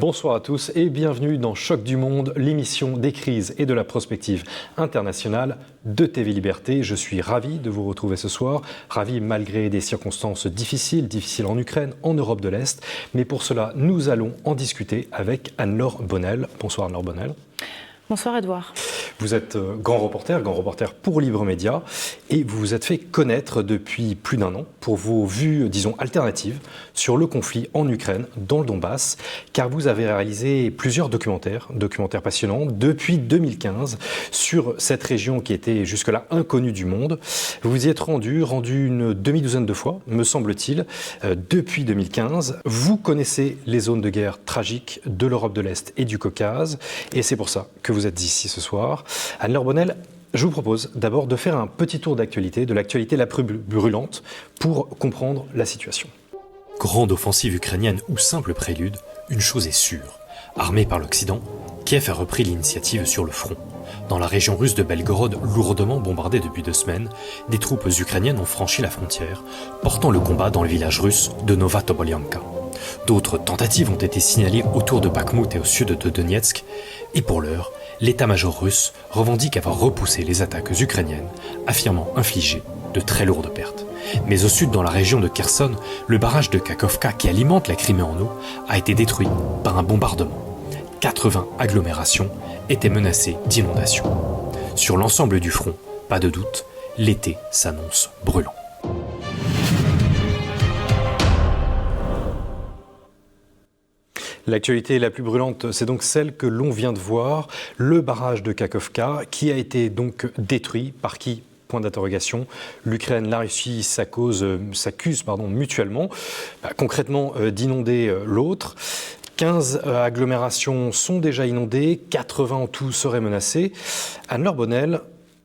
Bonsoir à tous et bienvenue dans Choc du Monde, l'émission des crises et de la prospective internationale de TV Liberté. Je suis ravi de vous retrouver ce soir, ravi malgré des circonstances difficiles en Ukraine, en Europe de l'Est. Mais pour cela, nous allons en discuter avec Anne-Laure Bonnel. Bonsoir Anne-Laure Bonnel. Bonsoir Edouard. Vous êtes grand reporter pour Libre Média et vous vous êtes fait connaître depuis plus d'un an pour vos vues, disons, alternatives sur le conflit en Ukraine, dans le Donbass, car vous avez réalisé plusieurs documentaires passionnants depuis 2015 sur cette région qui était jusque-là inconnue du monde. Vous vous y êtes rendu une demi-douzaine de fois, me semble-t-il, depuis 2015. Vous connaissez les zones de guerre tragiques de l'Europe de l'Est et du Caucase et c'est pour ça que vous êtes ici ce soir. Anne-Laure Bonnel, je vous propose d'abord de faire un petit tour d'actualité, de l'actualité la plus brûlante, pour comprendre la situation. Grande offensive ukrainienne ou simple prélude, une chose est sûre. Armé par l'Occident, Kiev a repris l'initiative sur le front. Dans la région russe de Belgorod, lourdement bombardée depuis 2 semaines, des troupes ukrainiennes ont franchi la frontière, portant le combat dans le village russe de Novatobolyanka. D'autres tentatives ont été signalées autour de Bakhmout et au sud de Donetsk, et pour l'heure, l'état-major russe revendique avoir repoussé les attaques ukrainiennes, affirmant infliger de très lourdes pertes. Mais au sud, dans la région de Kherson, le barrage de Kakhovka qui alimente la Crimée en eau a été détruit par un bombardement. 80 agglomérations étaient menacées d'inondations. Sur l'ensemble du front, pas de doute, l'été s'annonce brûlant. L'actualité la plus brûlante, c'est donc celle que l'on vient de voir, le barrage de Kakhovka, qui a été donc détruit. Par qui ? Point d'interrogation. L'Ukraine, la Russie s'accusent mutuellement, concrètement d'inonder l'autre. 15 agglomérations sont déjà inondées, 80 en tout seraient menacées. Anne-Laure Bonnel,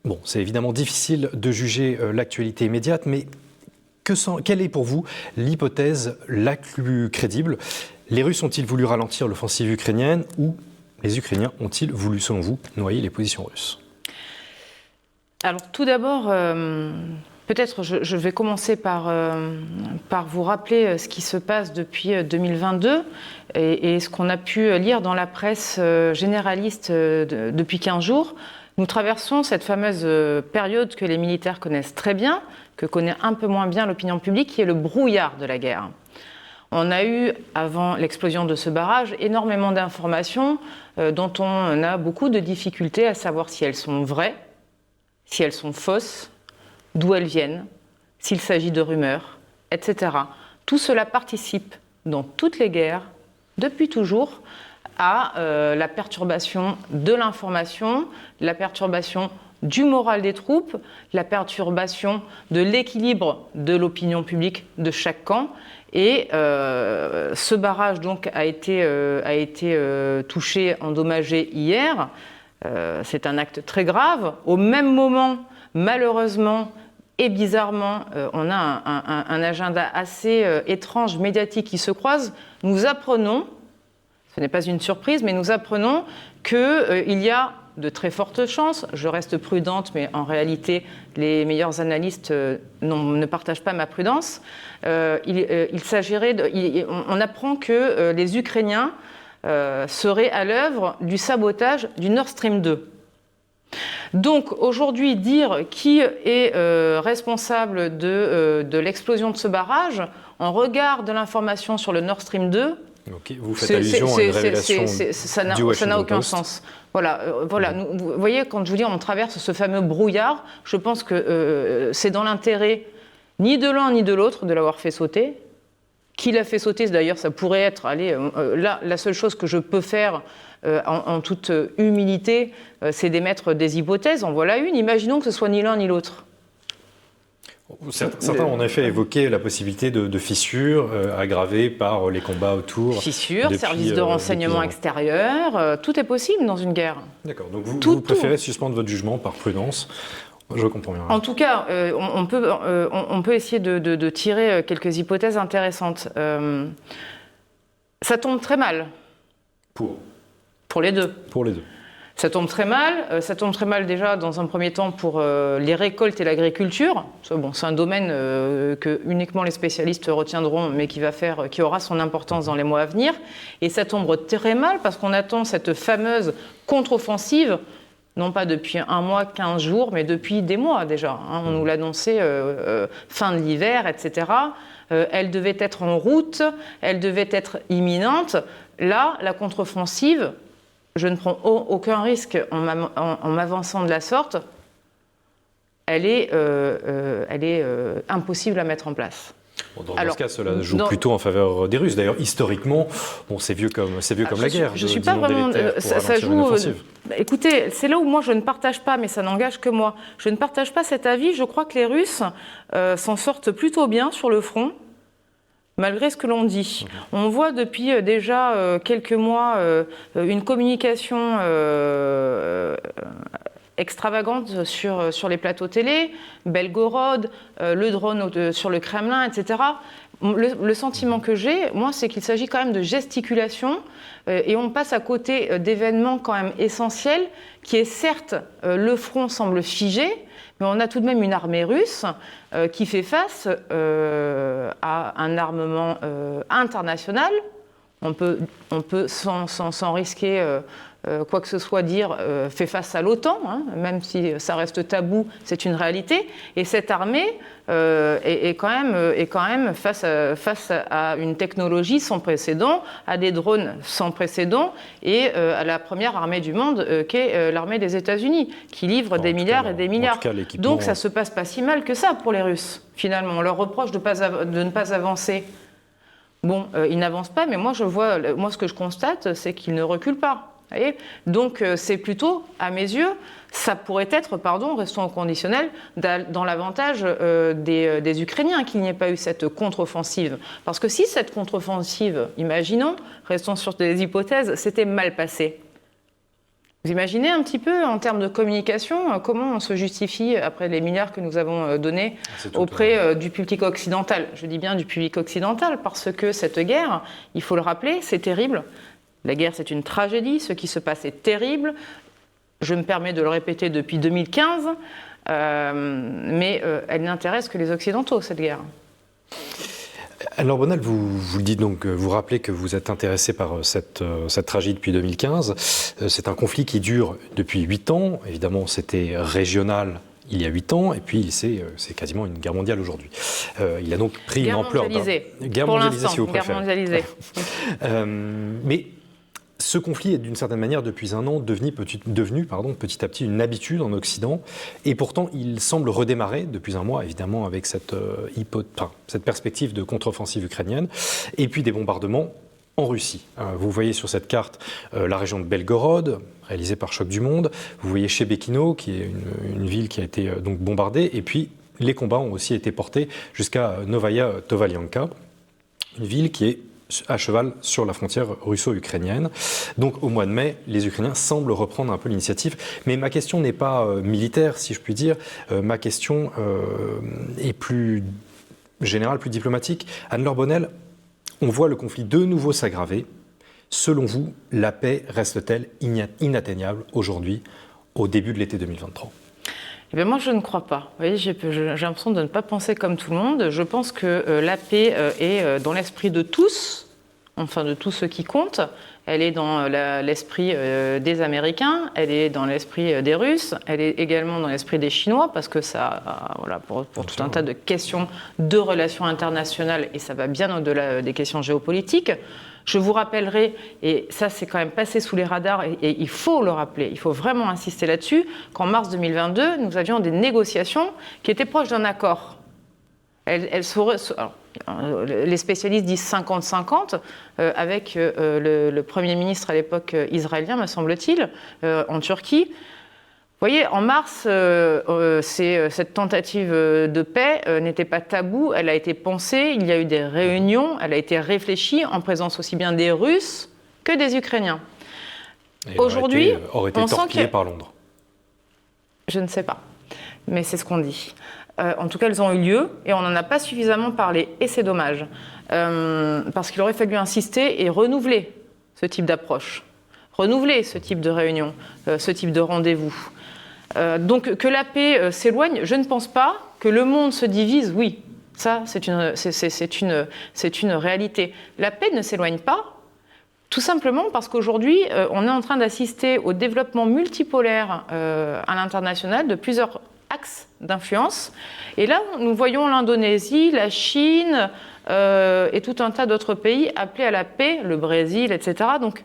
bon, c'est évidemment difficile de juger l'actualité immédiate, mais quelle est pour vous l'hypothèse la plus crédible ? Les Russes ont-ils voulu ralentir l'offensive ukrainienne ou les Ukrainiens ont-ils voulu, selon vous, noyer les positions russes ? Alors tout d'abord, peut-être je vais commencer par vous rappeler ce qui se passe depuis 2022 et ce qu'on a pu lire dans la presse généraliste depuis 15 jours. Nous traversons cette fameuse période que les militaires connaissent très bien, que connaît un peu moins bien l'opinion publique, qui est le brouillard de la guerre. On a eu, avant l'explosion de ce barrage, énormément d'informations dont on a beaucoup de difficultés à savoir si elles sont vraies, si elles sont fausses, d'où elles viennent, s'il s'agit de rumeurs, etc. Tout cela participe, dans toutes les guerres, depuis toujours, à la perturbation de l'information, la perturbation du moral des troupes, la perturbation de l'équilibre de l'opinion publique de chaque camp. Et ce barrage donc a été touché, endommagé hier. C'est un acte très grave. Au même moment, malheureusement et bizarrement, on a un agenda assez étrange, médiatique qui se croise. Nous apprenons, ce n'est pas une surprise, mais nous apprenons qu'il y a de très fortes chances, je reste prudente, mais en réalité, les meilleurs analystes ne partagent pas ma prudence. On apprend que les Ukrainiens seraient à l'œuvre du sabotage du Nord Stream 2. Donc aujourd'hui, dire qui est responsable de l'explosion de ce barrage, en regard de l'information sur le Nord Stream 2, okay, vous faites allusion à une révélation ça n'a aucun sens. Voilà. Vous voyez, quand je vous dis on traverse ce fameux brouillard, je pense que c'est dans l'intérêt ni de l'un ni de l'autre de l'avoir fait sauter. Qui l'a fait sauter, d'ailleurs, ça pourrait être, là, la seule chose que je peux faire en toute humilité, c'est d'émettre des hypothèses. En voilà une. Imaginons que ce soit ni l'un ni l'autre. Certains ont en effet évoqué la possibilité de fissures aggravées par les combats autour. Fissures, services de renseignement extérieur, tout est possible dans une guerre. D'accord, donc vous préférez suspendre votre jugement par prudence. Je comprends bien. En tout cas, on peut essayer de tirer quelques hypothèses intéressantes. Ça tombe très mal. Pour les deux. Pour les deux. Ça tombe très mal. Ça tombe très mal déjà dans un premier temps pour les récoltes et l'agriculture. Bon, c'est un domaine que uniquement les spécialistes retiendront, mais qui aura son importance dans les mois à venir. Et ça tombe très mal parce qu'on attend cette fameuse contre-offensive, non pas depuis un mois, 15 jours, mais depuis des mois déjà. On nous l'annonçait fin de l'hiver, etc. Elle devait être en route, elle devait être imminente. Là, la contre-offensive, je ne prends aucun risque en m'avançant de la sorte, elle est impossible à mettre en place. Bon, dans ce cas, cela joue plutôt en faveur des Russes. D'ailleurs, historiquement, bon, c'est vieux comme la guerre. Je ne suis pas vraiment. Ça joue. Écoutez, c'est là où moi je ne partage pas, mais ça n'engage que moi. Je ne partage pas cet avis. Je crois que les Russes s'en sortent plutôt bien sur le front, malgré ce que l'on dit. On voit depuis déjà quelques mois une communication extravagante sur les plateaux télé, Belgorod, le drone sur le Kremlin, etc. Le sentiment que j'ai, moi, c'est qu'il s'agit quand même de gesticulation et on passe à côté d'événements quand même essentiels qui est certes, le front semble figé, mais on a tout de même une armée russe qui fait face à un armement international. On peut sans risquer quoi que ce soit dire, fait face à l'OTAN, même si ça reste tabou, c'est une réalité. Et cette armée est quand même face à une technologie sans précédent, à des drones sans précédent, et à la première armée du monde, qu'est l'armée des États-Unis, qui livre des milliards et des milliards. Donc ça se passe pas si mal que ça pour les Russes, finalement. On leur reproche de ne pas avancer. Bon, ils n'avancent pas, mais moi ce que je constate, c'est qu'ils ne reculent pas. Donc c'est plutôt, à mes yeux, ça pourrait être, restons au conditionnel, dans l'avantage des Ukrainiens qu'il n'y ait pas eu cette contre-offensive. Parce que si cette contre-offensive, imaginons, restons sur des hypothèses, s'était mal passée, vous imaginez un petit peu, en termes de communication, comment on se justifie après les milliards que nous avons donnés auprès du public occidental. Je dis bien du public occidental, parce que cette guerre, il faut le rappeler, c'est terrible. La guerre, c'est une tragédie. Ce qui se passe est terrible. Je me permets de le répéter depuis 2015, mais elle n'intéresse que les Occidentaux, cette guerre. Alors Bonal, vous le dites donc, vous rappelez que vous êtes intéressé par cette tragédie depuis 2015. C'est un conflit qui dure depuis 8 ans. Évidemment, c'était régional il y a 8 ans, et puis c'est quasiment une guerre mondiale aujourd'hui. Il a donc pris une ampleur. Guerre mondialisée, si vous préférez. Guerre mondialisée. Mais ce conflit est d'une certaine manière, depuis un an, devenu petit à petit une habitude en Occident. Et pourtant, il semble redémarrer depuis un mois, évidemment, avec cette perspective de contre-offensive ukrainienne. Et puis des bombardements en Russie. Vous voyez sur cette carte la région de Belgorod, réalisée par Choc du Monde. Vous voyez Chebekino, qui est une ville qui a été donc bombardée. Et puis, les combats ont aussi été portés jusqu'à Novaya Tovalyonka, une ville qui est à cheval sur la frontière russo-ukrainienne. Donc au mois de mai, les Ukrainiens semblent reprendre un peu l'initiative. Mais ma question n'est pas militaire, si je puis dire. Ma question est plus générale, plus diplomatique. Anne-Laure Bonnel, on voit le conflit de nouveau s'aggraver. Selon vous, la paix reste-t-elle inatteignable aujourd'hui, au début de l'été 2023 ? Eh bien, moi, je ne crois pas. Vous voyez, j'ai l'impression de ne pas penser comme tout le monde. Je pense que la paix est dans l'esprit de tous, enfin de tous ceux qui comptent. Elle est dans l'esprit des Américains, elle est dans l'esprit des Russes, elle est également dans l'esprit des Chinois, parce que ça, pour tout un tas de questions de relations internationales, et ça va bien au-delà des questions géopolitiques. Je vous rappellerai, et ça c'est quand même passé sous les radars, et il faut le rappeler, il faut vraiment insister là-dessus, qu'en mars 2022, nous avions des négociations qui étaient proches d'un accord. Les spécialistes disent 50-50, avec le Premier ministre à l'époque israélien, me semble-t-il, en Turquie. Vous voyez, en mars, cette tentative de paix n'était pas taboue, elle a été pensée, il y a eu des réunions, elle a été réfléchie en présence aussi bien des Russes que des Ukrainiens. Et aujourd'hui, aurait été torpillée par Londres. Je ne sais pas, mais c'est ce qu'on dit. En tout cas, elles ont eu lieu et on n'en a pas suffisamment parlé, et c'est dommage, parce qu'il aurait fallu insister et renouveler ce type d'approche. renouveler ce type de réunion, ce type de rendez-vous. Donc que la paix s'éloigne, je ne pense pas. Que le monde se divise, oui, ça c'est une réalité. La paix ne s'éloigne pas, tout simplement parce qu'aujourd'hui, on est en train d'assister au développement multipolaire à l'international de plusieurs axes d'influence. Et là, nous voyons l'Indonésie, la Chine et tout un tas d'autres pays appelés à la paix, le Brésil, etc. Donc,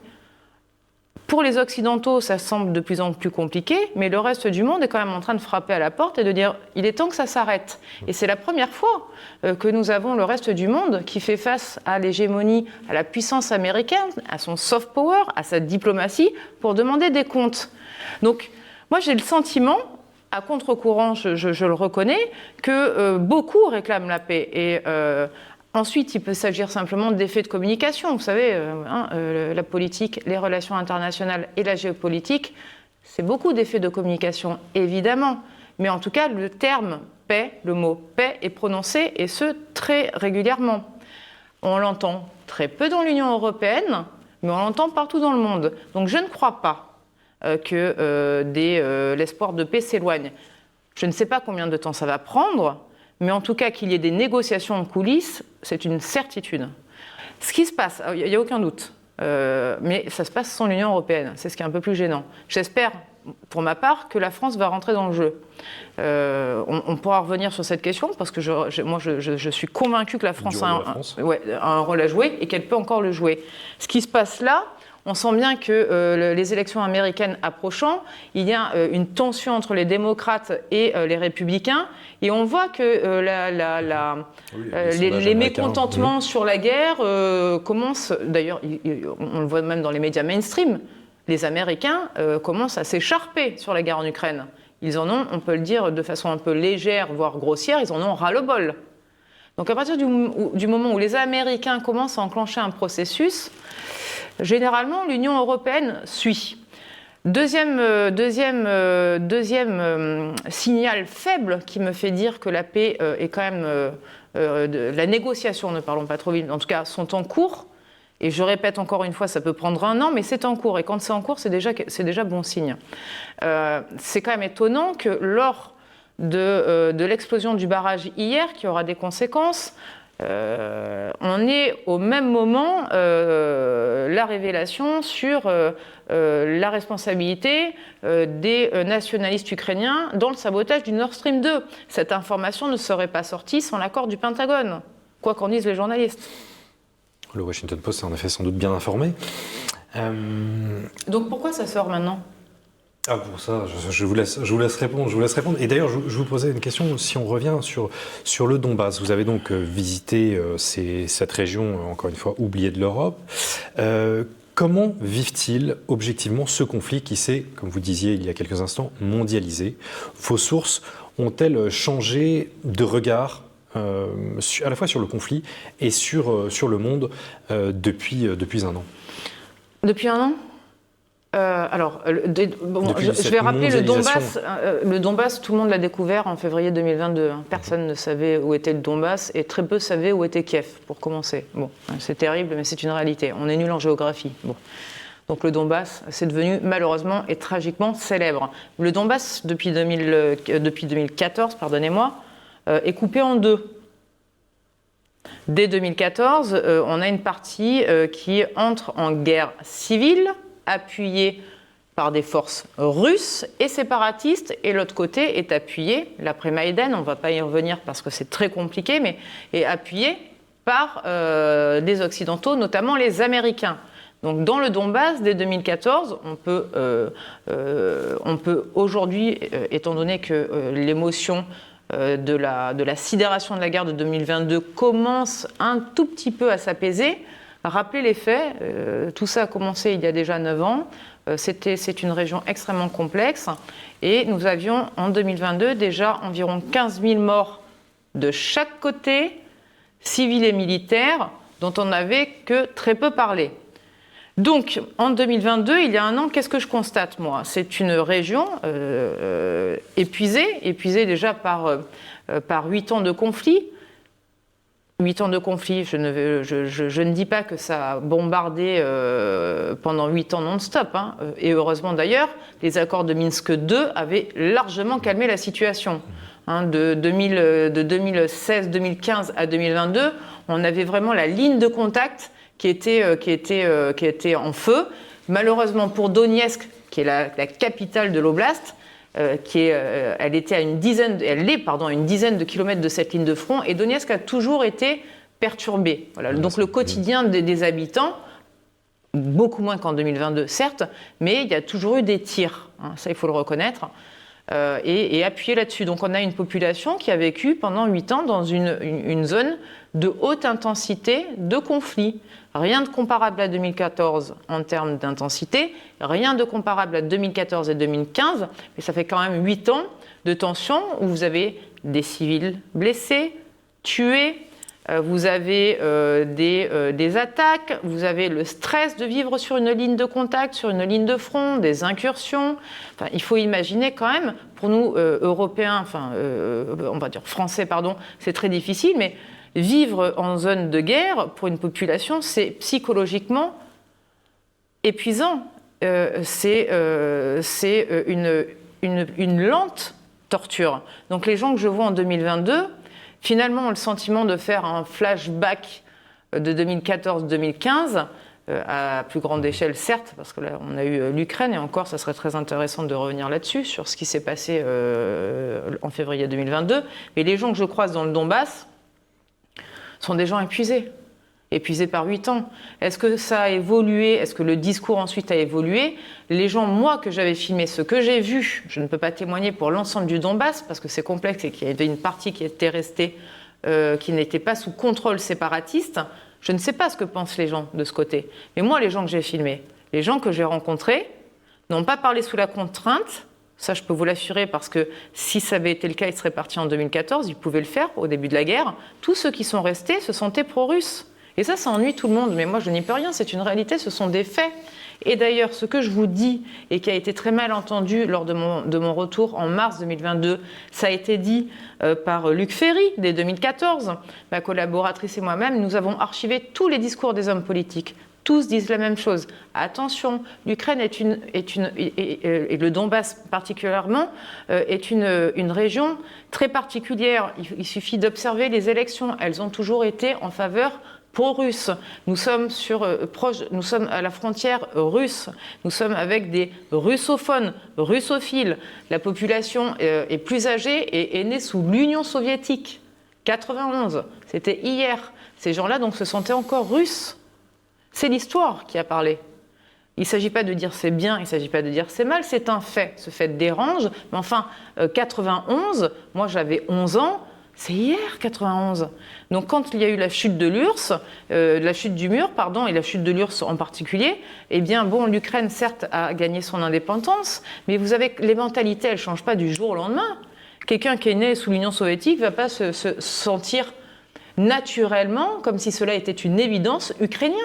pour les Occidentaux, ça semble de plus en plus compliqué, mais le reste du monde est quand même en train de frapper à la porte et de dire « il est temps que ça s'arrête ». Et c'est la première fois que nous avons le reste du monde qui fait face à l'hégémonie, à la puissance américaine, à son soft power, à sa diplomatie, pour demander des comptes. Donc, moi j'ai le sentiment, à contre-courant, je le reconnais, que beaucoup réclament la paix. Et ensuite, il peut s'agir simplement d'effets de communication. Vous savez, la politique, les relations internationales et la géopolitique, c'est beaucoup d'effets de communication, évidemment. Mais en tout cas, le terme paix, le mot paix est prononcé, et ce, très régulièrement. On l'entend très peu dans l'Union européenne, mais on l'entend partout dans le monde. Donc je ne crois pas que l'espoir de paix s'éloigne. Je ne sais pas combien de temps ça va prendre, mais en tout cas, qu'il y ait des négociations en coulisses, c'est une certitude. Ce qui se passe, il n'y a aucun doute, mais ça se passe sans l'Union européenne. C'est ce qui est un peu plus gênant. J'espère, pour ma part, que la France va rentrer dans le jeu. On pourra revenir sur cette question, parce que je suis convaincue que la France a un rôle à jouer et qu'elle peut encore le jouer. Ce qui se passe là, on sent bien que les élections américaines approchant, il y a une tension entre les démocrates et les républicains, et on voit que les mécontentements sur la guerre commencent, d'ailleurs on le voit même dans les médias mainstream, les Américains commencent à s'écharper sur la guerre en Ukraine. Ils en ont, on peut le dire de façon un peu légère, voire grossière, ils en ont ras-le-bol. Donc à partir du moment où les Américains commencent à enclencher un processus, généralement, l'Union européenne suit. Deuxième signal faible qui me fait dire que la paix est quand même... la négociation, ne parlons pas trop vite, en tout cas, sont en cours. Et je répète encore une fois, ça peut prendre 1 an, mais c'est en cours. Et quand c'est en cours, c'est déjà bon signe. C'est quand même étonnant que lors de l'explosion du barrage hier, qui aura des conséquences... on est au même moment la révélation sur la responsabilité des nationalistes ukrainiens dans le sabotage du Nord Stream 2. Cette information ne serait pas sortie sans l'accord du Pentagone, quoi qu'en disent les journalistes. Le Washington Post est en effet sans doute bien informé. Donc pourquoi ça sort maintenant ? Ah, pour ça, je vous laisse répondre. Et d'ailleurs, je vous posais une question, si on revient sur le Donbass. Vous avez donc visité cette région, encore une fois, oubliée de l'Europe. Comment vivent-ils objectivement ce conflit qui s'est, comme vous disiez il y a quelques instants, mondialisé ? Vos sources ont-elles changé de regard à la fois sur le conflit et sur le monde depuis 1 an ? Depuis 1 an ? Je vais rappeler le Donbass. Le Donbass, tout le monde l'a découvert en février 2022. Personne ne savait où était le Donbass et très peu savaient où était Kiev, pour commencer. Bon, c'est terrible, mais c'est une réalité. On est nul en géographie. Bon. Donc le Donbass, c'est devenu malheureusement et tragiquement célèbre. Le Donbass, depuis 2014, pardonnez-moi, est coupé en 2. Dès 2014, on a une partie qui entre en guerre civile, appuyée par des forces russes et séparatistes, et l'autre côté est appuyé, l'après-Maïdan, on ne va pas y revenir parce que c'est très compliqué, mais est appuyé par des Occidentaux, notamment les Américains. Donc dans le Donbass, dès 2014, on peut aujourd'hui, étant donné que l'émotion de la sidération de la guerre de 2022 commence un tout petit peu à s'apaiser, rappeler les faits. Tout ça a commencé il y a déjà 9 ans. C'est une région extrêmement complexe. Et nous avions en 2022 déjà environ 15 000 morts de chaque côté, civils et militaires, dont on n'avait que très peu parlé. Donc, en 2022, il y a 1 an, qu'est-ce que je constate, moi ? C'est une région épuisée déjà par 8 ans de conflit, 8 ans de conflit, je ne dis pas que ça a bombardé pendant 8 ans non-stop. Hein. Et heureusement d'ailleurs, les accords de Minsk II avaient largement calmé la situation. Hein, de 2016-2015 à 2022, on avait vraiment la ligne de contact qui était en feu. Malheureusement pour Donetsk, qui est la capitale de l'oblast, elle est à une dizaine de kilomètres de cette ligne de front, et Donetsk a toujours été perturbé. Voilà. Donc le quotidien des habitants, beaucoup moins qu'en 2022, certes, mais il y a toujours eu des tirs, hein, ça il faut le reconnaître, et appuyer là-dessus. Donc on a une population qui a vécu pendant 8 ans dans une zone de haute intensité de conflit. Rien de comparable à 2014 en termes d'intensité, rien de comparable à 2014 et 2015, mais ça fait quand même 8 ans de tension où vous avez des civils blessés, tués, vous avez des attaques, vous avez le stress de vivre sur une ligne de contact, sur une ligne de front, des incursions. Enfin, il faut imaginer quand même, pour nous Européens, on va dire Français, pardon, c'est très difficile, mais vivre en zone de guerre, pour une population, c'est psychologiquement épuisant. C'est une lente torture. Donc les gens que je vois en 2022, finalement, ont le sentiment de faire un flashback de 2014-2015, à plus grande échelle, certes, parce que là, on a eu l'Ukraine, et encore, ça serait très intéressant de revenir là-dessus, sur ce qui s'est passé en février 2022. Mais les gens que je croise dans le Donbass sont des gens épuisés par 8 ans. Est-ce que ça a évolué? Est-ce que le discours ensuite a évolué? Les gens, moi, que j'avais filmé, ce que j'ai vu, je ne peux pas témoigner pour l'ensemble du Donbass, parce que c'est complexe et qu'il y avait une partie qui était restée, qui n'était pas sous contrôle séparatiste. Je ne sais pas ce que pensent les gens de ce côté. Mais moi, les gens que j'ai filmés, les gens que j'ai rencontrés, n'ont pas parlé sous la contrainte. Ça, je peux vous l'assurer, parce que si ça avait été le cas, ils seraient partis en 2014, ils pouvaient le faire au début de la guerre. Tous ceux qui sont restés se sentaient pro-russes. Et ça ennuie tout le monde, mais moi je n'y peux rien, c'est une réalité, ce sont des faits. Et d'ailleurs, ce que je vous dis, et qui a été très mal entendu lors de mon retour en mars 2022, ça a été dit par Luc Ferry, dès 2014, ma collaboratrice et moi-même, nous avons archivé tous les discours des hommes politiques. Tous disent la même chose. Attention, l'Ukraine et le Donbass particulièrement, est une région très particulière. Il suffit d'observer les élections. Elles ont toujours été en faveur pro-russe. Nous sommes à la frontière russe. Nous sommes avec des russophones, russophiles. La population est plus âgée et est née sous l'Union soviétique. 91, c'était hier. Ces gens-là donc se sentaient encore russes. C'est l'histoire qui a parlé. Il ne s'agit pas de dire c'est bien, il ne s'agit pas de dire c'est mal, c'est un fait. Ce fait dérange, mais enfin, 91, moi j'avais 11 ans, c'est hier 91. Donc quand il y a eu la chute de l'URSS, la chute du mur, pardon, et la chute de l'URSS en particulier, eh bien bon, l'Ukraine certes a gagné son indépendance, mais vous avez les mentalités, elles ne changent pas du jour au lendemain. Quelqu'un qui est né sous l'Union soviétique ne va pas se sentir naturellement, comme si cela était une évidence, ukrainien.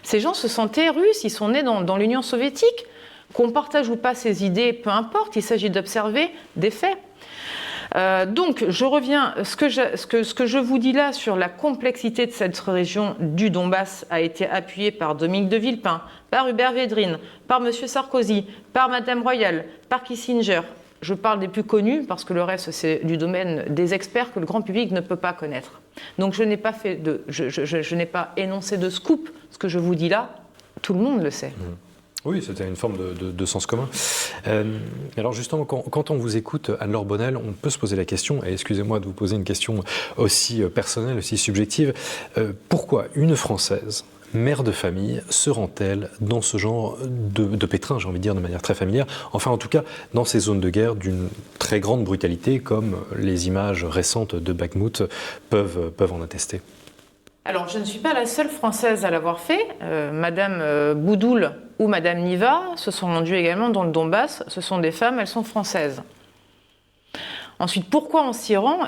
Ces gens se sentaient russes, ils sont nés dans l'Union soviétique. Qu'on partage ou pas ces idées, peu importe, il s'agit d'observer des faits. Donc, je reviens, ce que je vous dis là sur la complexité de cette région du Donbass a été appuyé par Dominique de Villepin, par Hubert Védrine, par M. Sarkozy, par Mme Royal, par Kissinger. Je parle des plus connus parce que le reste, c'est du domaine des experts que le grand public ne peut pas connaître. Donc, je n'ai pas énoncé de scoop. Ce que je vous dis là, tout le monde le sait. Oui, c'était une forme de sens commun. Alors justement, quand on vous écoute, Anne-Laure Bonnel, on peut se poser la question, et excusez-moi de vous poser une question aussi personnelle, aussi subjective, pourquoi une Française, mère de famille, se rend-elle dans ce genre de pétrin, j'ai envie de dire de manière très familière, enfin en tout cas dans ces zones de guerre d'une très grande brutalité, comme les images récentes de Bakhmout peuvent en attester? Alors, je ne suis pas la seule Française à l'avoir fait. Madame Boudoul ou Madame Niva se sont rendues également dans le Donbass. Ce sont des femmes, elles sont françaises. Ensuite, pourquoi on s'y rend?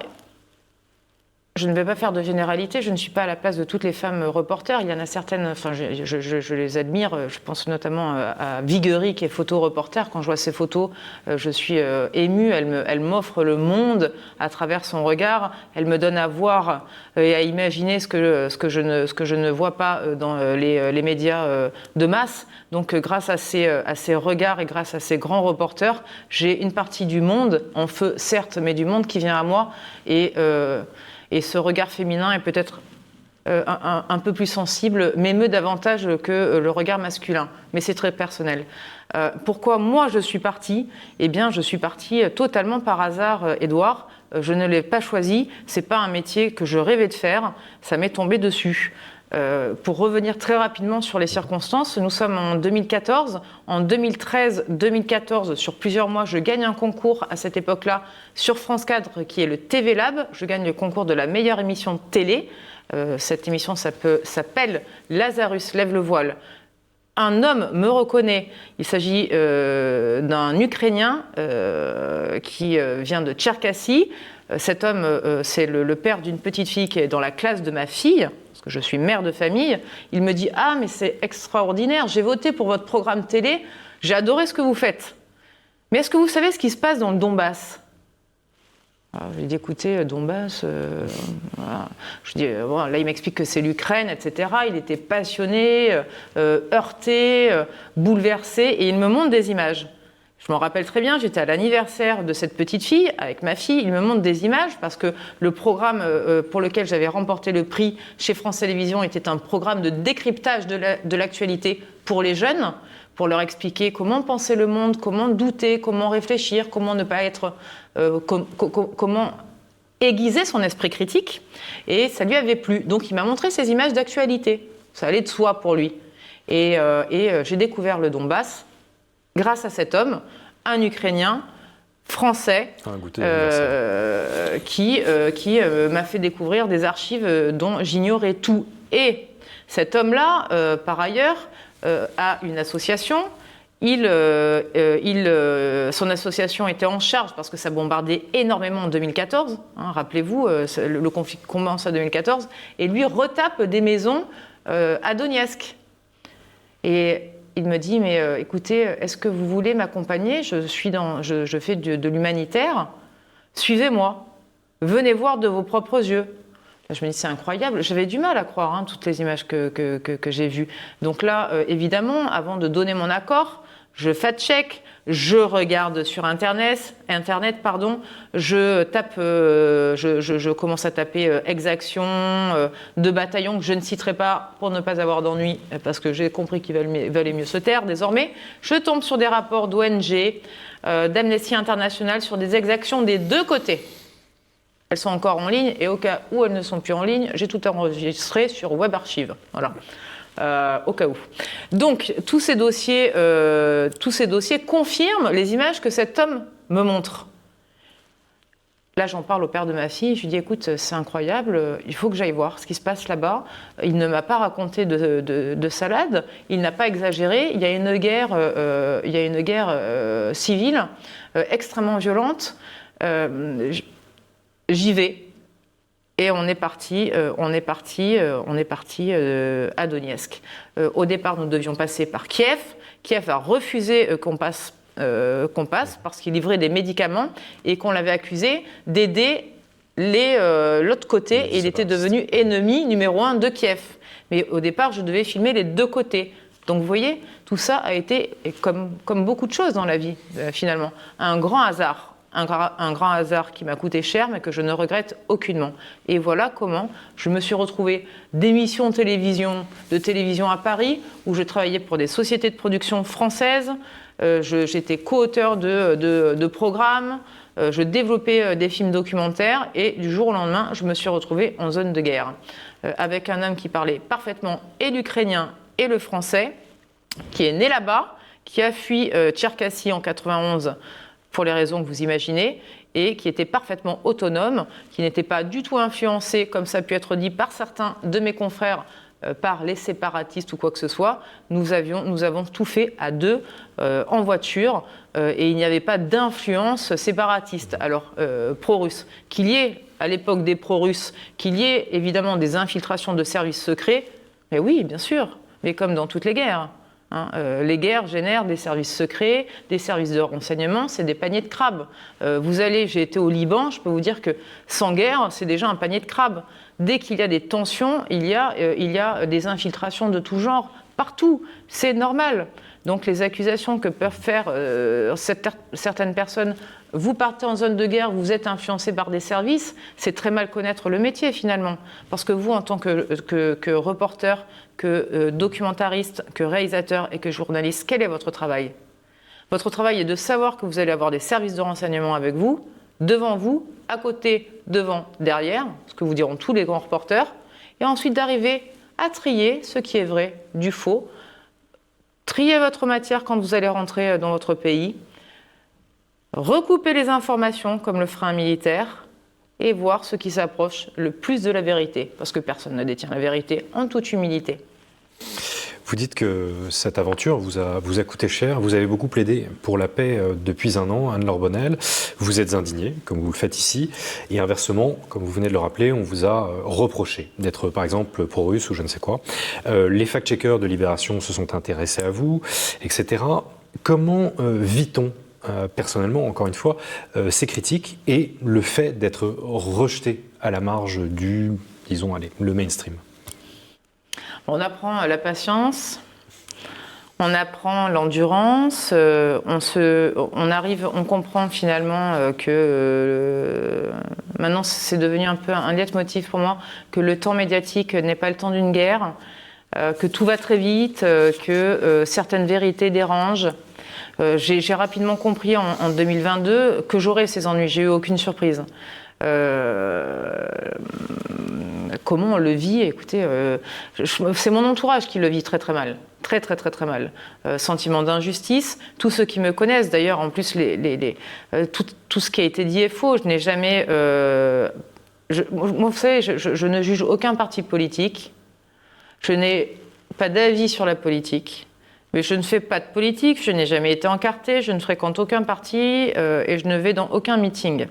je ne vais pas faire de généralité, je ne suis pas à la place de toutes les femmes reporters. Il y en a certaines, enfin, je les admire. Je pense notamment à Viguerie, qui est photo-reporter. Quand je vois ses photos, je suis émue. Elle m'offre le monde à travers son regard. Elle me donne à voir et à imaginer ce que je ne vois pas dans les médias de masse. Donc, grâce à ces regards et grâce à ces grands reporters, j'ai une partie du monde, en feu certes, mais du monde qui vient à moi. Et ce regard féminin est peut-être un peu plus sensible, m'émeut davantage que le regard masculin. Mais c'est très personnel. Pourquoi moi je suis partie ? Eh bien, je suis partie totalement par hasard, Édouard. Je ne l'ai pas choisi. C'est pas un métier que je rêvais de faire. Ça m'est tombé dessus. Pour revenir très rapidement sur les circonstances, nous sommes en 2014. En 2013-2014, sur plusieurs mois, je gagne un concours à cette époque-là sur France 4, qui est le TV Lab. Je gagne le concours de la meilleure émission de télé. Cette émission s'appelle Lazarus lève le voile. Un homme me reconnaît. Il s'agit d'un Ukrainien qui vient de Tcherkassy. Cet homme, c'est le père d'une petite fille qui est dans la classe de ma fille, parce que je suis mère de famille. Il me dit « Ah, mais c'est extraordinaire, j'ai voté pour votre programme télé, j'ai adoré ce que vous faites. Mais est-ce que vous savez ce qui se passe dans le Donbass ?» Alors, je lui ai dit, écoutez, Donbass, voilà. Je dis, bon, là, il m'explique que c'est l'Ukraine, etc. Il était passionné, heurté, bouleversé, et il me montre des images. Je m'en rappelle très bien, j'étais à l'anniversaire de cette petite fille, avec ma fille, il me montre des images, parce que le programme pour lequel j'avais remporté le prix chez France Télévisions était un programme de décryptage de l'actualité pour les jeunes, pour leur expliquer comment penser le monde, comment douter, comment réfléchir, comment ne pas être... comment aiguiser son esprit critique, et ça lui avait plu. Donc il m'a montré ces images d'actualité. Ça allait de soi pour lui. Et j'ai découvert le Donbass grâce à cet homme, un Ukrainien français, qui m'a fait découvrir des archives dont j'ignorais tout. Et cet homme-là, par ailleurs, a une association. Son association était en charge, parce que ça bombardait énormément en 2014, hein, rappelez-vous, le conflit commence en 2014, et lui retape des maisons à Donetsk. Et il me dit, mais écoutez, est-ce que vous voulez m'accompagner ? Je fais de l'humanitaire, suivez-moi, venez voir de vos propres yeux. Je me dis, c'est incroyable. J'avais du mal à croire toutes les images que j'ai vues. Donc là, évidemment, avant de donner mon accord, je fact-check, je regarde sur Internet, je commence à taper exactions de bataillons que je ne citerai pas pour ne pas avoir d'ennui, parce que j'ai compris qu'ils valaient mieux se taire désormais. Je tombe sur des rapports d'ONG, d'Amnesty International, sur des exactions des deux côtés. Elles sont encore en ligne, et au cas où elles ne sont plus en ligne, j'ai tout enregistré sur Web Archive. Voilà. Au cas où. Donc, tous ces dossiers confirment les images que cet homme me montre. Là, j'en parle au père de ma fille. Je lui dis, écoute, c'est incroyable, il faut que j'aille voir ce qui se passe là-bas. Il ne m'a pas raconté de salade, il n'a pas exagéré. Il y a une guerre, civile extrêmement violente. J'y vais. Et on est parti à Donetsk. Au départ, nous devions passer par Kiev. Kiev a refusé qu'on passe parce qu'il livrait des médicaments et qu'on l'avait accusé d'aider l'autre côté. Et il était devenu ennemi numéro 1 de Kiev. Mais au départ, je devais filmer les deux côtés. Donc vous voyez, tout ça a été, comme beaucoup de choses dans la vie, finalement, un grand hasard. Un grand hasard qui m'a coûté cher, mais que je ne regrette aucunement. Et voilà comment je me suis retrouvée d'émissions de télévision à Paris, où je travaillais pour des sociétés de production françaises. J'étais co-auteur de programmes, je développais des films documentaires, et du jour au lendemain, je me suis retrouvée en zone de guerre, avec un homme qui parlait parfaitement et l'ukrainien et le français, qui est né là-bas, qui a fui Tcherkassy en 91, pour les raisons que vous imaginez, et qui était parfaitement autonome, qui n'était pas du tout influencé, comme ça a pu être dit par certains de mes confrères, par les séparatistes ou quoi que ce soit. Nous avons tout fait à deux, en voiture, et il n'y avait pas d'influence séparatiste, alors pro-russe. Qu'il y ait à l'époque des pro-russes, qu'il y ait évidemment des infiltrations de services secrets, mais oui, bien sûr, mais comme dans toutes les guerres. Les guerres génèrent des services secrets, des services de renseignement, c'est des paniers de crabes. J'ai été au Liban, je peux vous dire que sans guerre, c'est déjà un panier de crabes. Dès qu'il y a des tensions, il y a des infiltrations de tout genre, partout, c'est normal. Donc les accusations que peuvent faire certaines personnes, vous partez en zone de guerre, vous êtes influencé par des services, c'est très mal connaître le métier finalement. Parce que vous, en tant que reporter, que documentariste, que réalisateur et que journaliste, quel est votre travail? Votre travail est de savoir que vous allez avoir des services de renseignement avec vous, devant vous, à côté, devant, derrière, ce que vous diront tous les grands reporters, et ensuite d'arriver à trier ce qui est vrai du faux, trier votre matière quand vous allez rentrer dans votre pays, recouper les informations comme le fera un militaire et voir ce qui s'approche le plus de la vérité, parce que personne ne détient la vérité, en toute humilité. Vous dites que cette aventure vous a coûté cher. Vous avez beaucoup plaidé pour la paix depuis un an, Anne-Laure Bonnel. Vous êtes indigné, comme vous le faites ici. Et inversement, comme vous venez de le rappeler, on vous a reproché d'être, par exemple, pro-russe ou je ne sais quoi. Les fact-checkers de Libération se sont intéressés à vous, etc. Comment vit-on personnellement, encore une fois, ces critiques et le fait d'être rejeté à la marge du, disons, allez, le mainstream? On apprend la patience, on apprend l'endurance, on comprend finalement que maintenant c'est devenu un peu un leitmotiv pour moi, que le temps médiatique n'est pas le temps d'une guerre, que tout va très vite, que certaines vérités dérangent. J'ai rapidement compris en 2022 que j'aurais ces ennuis, j'ai eu aucune surprise. Comment on le vit? Écoutez, c'est mon entourage qui le vit très très mal, très mal. Sentiment d'injustice. Tous ceux qui me connaissent, d'ailleurs, en plus, tout ce qui a été dit est faux. Je n'ai jamais, vous savez, je ne juge aucun parti politique. Je n'ai pas d'avis sur la politique. Mais je ne fais pas de politique. Je n'ai jamais été encartée. Je ne fréquente aucun parti et je ne vais dans aucun meeting.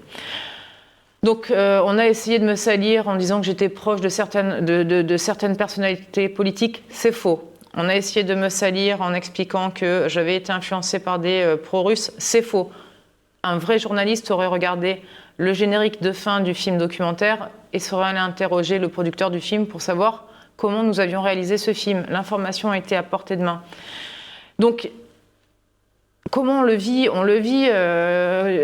Donc on a essayé de me salir en disant que j'étais proche de certaines personnalités politiques, c'est faux. On a essayé de me salir en expliquant que j'avais été influencée par des pro-russes, c'est faux. Un vrai journaliste aurait regardé le générique de fin du film documentaire et serait allé interroger le producteur du film pour savoir comment nous avions réalisé ce film. L'information a été à portée de main. Donc, comment on le vit?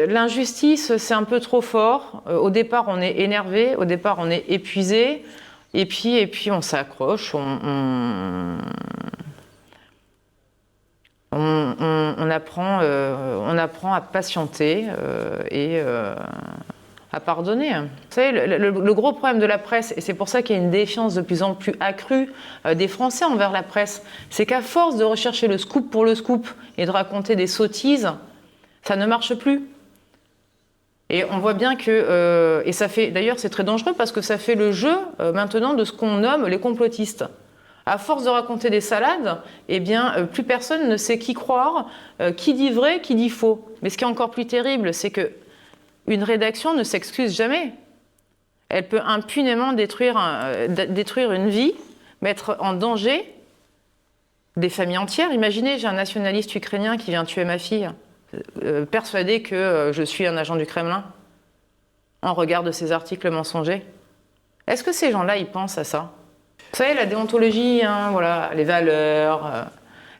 L'injustice, c'est un peu trop fort. Au départ, on est énervé, au départ, on est épuisé, et puis on s'accroche, on apprend à patienter et à pardonner. Vous savez, le gros problème de la presse, et c'est pour ça qu'il y a une défiance de plus en plus accrue des Français envers la presse, c'est qu'à force de rechercher le scoop pour le scoop et de raconter des sottises, ça ne marche plus. Et on voit bien que... et ça fait, d'ailleurs, c'est très dangereux parce que ça fait le jeu maintenant de ce qu'on nomme les complotistes. À force de raconter des salades, eh bien, plus personne ne sait qui croire, qui dit vrai, qui dit faux. Mais ce qui est encore plus terrible, c'est que une rédaction ne s'excuse jamais. Elle peut impunément détruire une vie, mettre en danger des familles entières. Imaginez, j'ai un nationaliste ukrainien qui vient tuer ma fille, persuadé que je suis un agent du Kremlin, en regard de ces articles mensongers. Est-ce que ces gens-là, ils pensent à ça? Vous savez, la déontologie, voilà, les valeurs,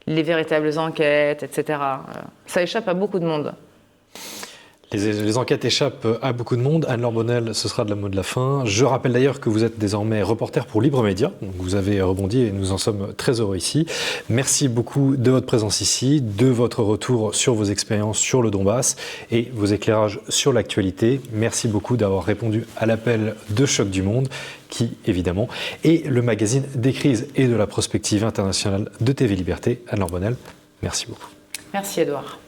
les véritables enquêtes, etc. Ça échappe à beaucoup de monde. Les enquêtes échappent à beaucoup de monde. Anne-Laure Bonnel, ce sera de la mot de la fin. Je rappelle d'ailleurs que vous êtes désormais reporter pour Libre Média. Donc vous avez rebondi et nous en sommes très heureux ici. Merci beaucoup de votre présence ici, de votre retour sur vos expériences sur le Donbass et vos éclairages sur l'actualité. Merci beaucoup d'avoir répondu à l'appel de Choc du Monde, qui, évidemment, est le magazine des crises et de la prospective internationale de TV Liberté. Anne-Laure Bonnel, merci beaucoup. Merci Edouard.